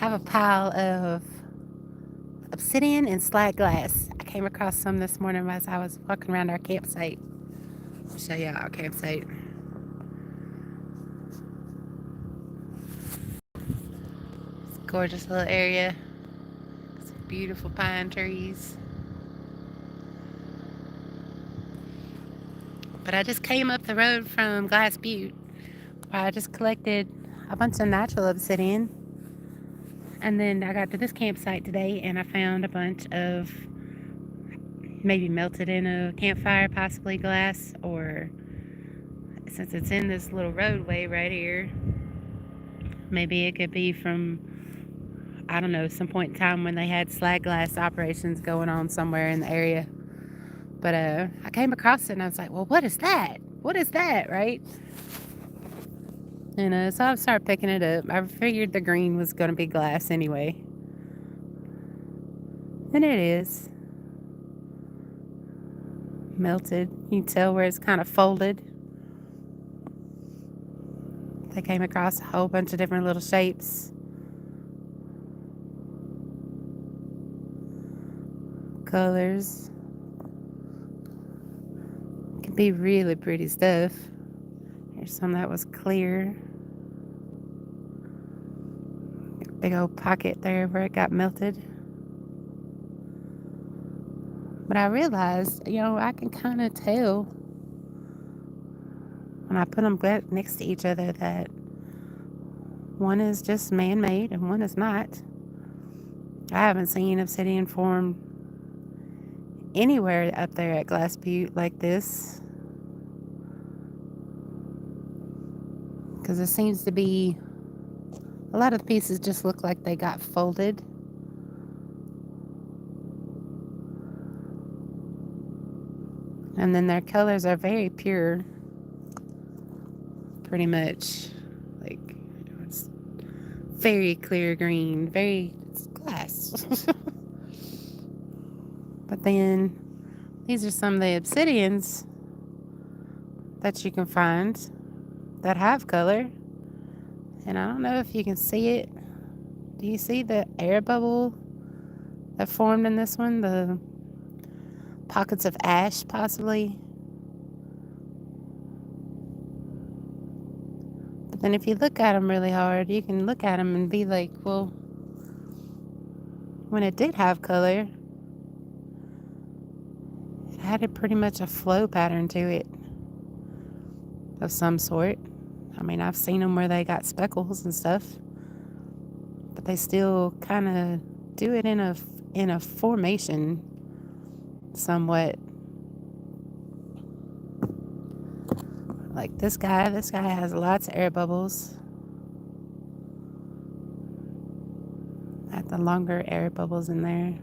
have a pile of obsidian and slag glass. I came across some this morning as I was walking around our campsite. I'll show you our campsite. It's a gorgeous little area. Some beautiful pine trees. But I just came up the road from Glass Butte where I just collected a bunch of natural obsidian. And then I got to this campsite today and I found a bunch of maybe melted in a campfire, possibly glass, or since it's in this little roadway right here, maybe it could be from, I don't know, some point in time when they had slag glass operations going on somewhere in the area. But I came across it and I was like, well, what is that? What is that, right? And so I started picking it up. I figured the green was going to be glass anyway. And it is. Melted. You can tell where it's kind of folded. They came across a whole bunch of different little shapes. Colors. It can be really pretty stuff. Here's some that was clear. Big old pocket there where it got melted. But I realized, I can kind of tell when I put them next to each other that one is just man-made and one is not. I haven't seen obsidian form anywhere up there at Glass Butte like this. Because it seems to be, a lot of the pieces just look like they got folded. And then their colors are very pure. Pretty much. Like, it's very clear green. It's glass. But then, these are some of the obsidians that you can find that have color. And I don't know if you can see it. Do you see the air bubble that formed in this one? The pockets of ash, possibly. But then if you look at them really hard, you can look at them and be like, well, when it did have color, it had pretty much a flow pattern to it of some sort. I mean, I've seen them where they got speckles and stuff, but they still kind of do it in a formation somewhat. Like this guy has lots of air bubbles. Got the longer air bubbles in there.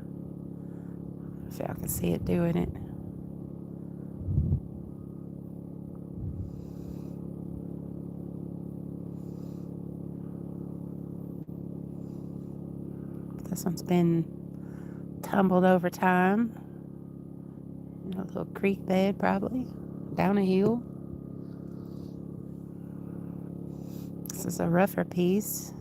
If y'all can see it doing it. This one's been tumbled over time. In a little creek bed, probably. Down a hill. This is a rougher piece.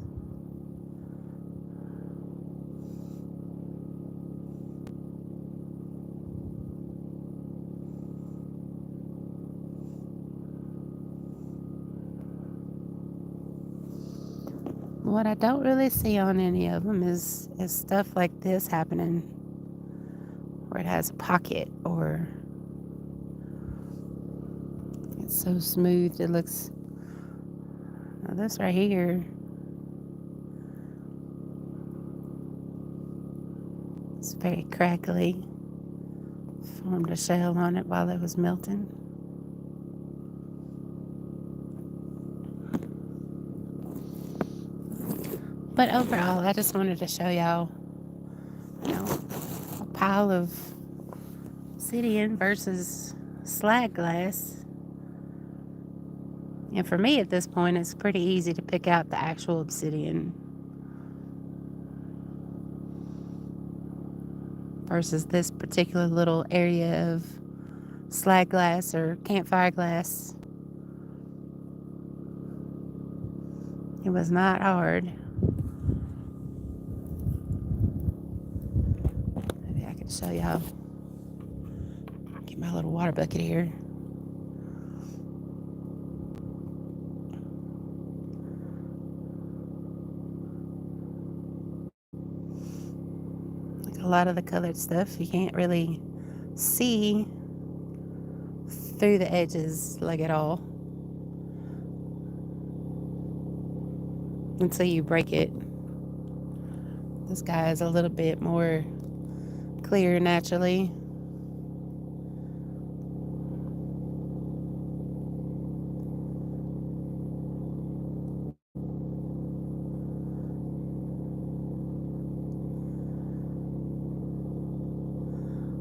What I don't really see on any of them is stuff like this happening, where it has a pocket, or it's so smooth it looks. Now this right here, it's very crackly. Formed a shell on it while it was melting. But overall, I just wanted to show y'all, a pile of obsidian versus slag glass. And for me at this point, it's pretty easy to pick out the actual obsidian versus this particular little area of slag glass or campfire glass. It was not hard. show y'all. Get my little water bucket here. Like a lot of the colored stuff, you can't really see through the edges like at all until you break it. This guy is a little bit more clear naturally.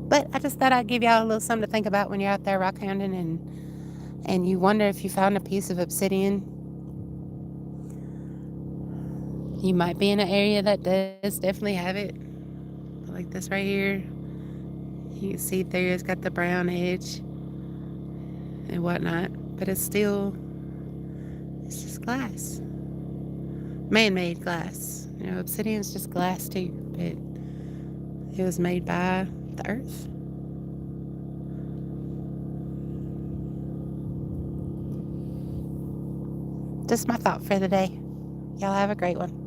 But I just thought I'd give y'all a little something to think about when you're out there rock hounding and you wonder if you found a piece of obsidian. You might be in an area that does definitely have it. Like this right here. You can see through, it's got the brown edge and whatnot. But it's just glass. Man-made glass. You know, obsidian's just glass too. But it was made by the earth. Just my thought for the day. Y'all have a great one.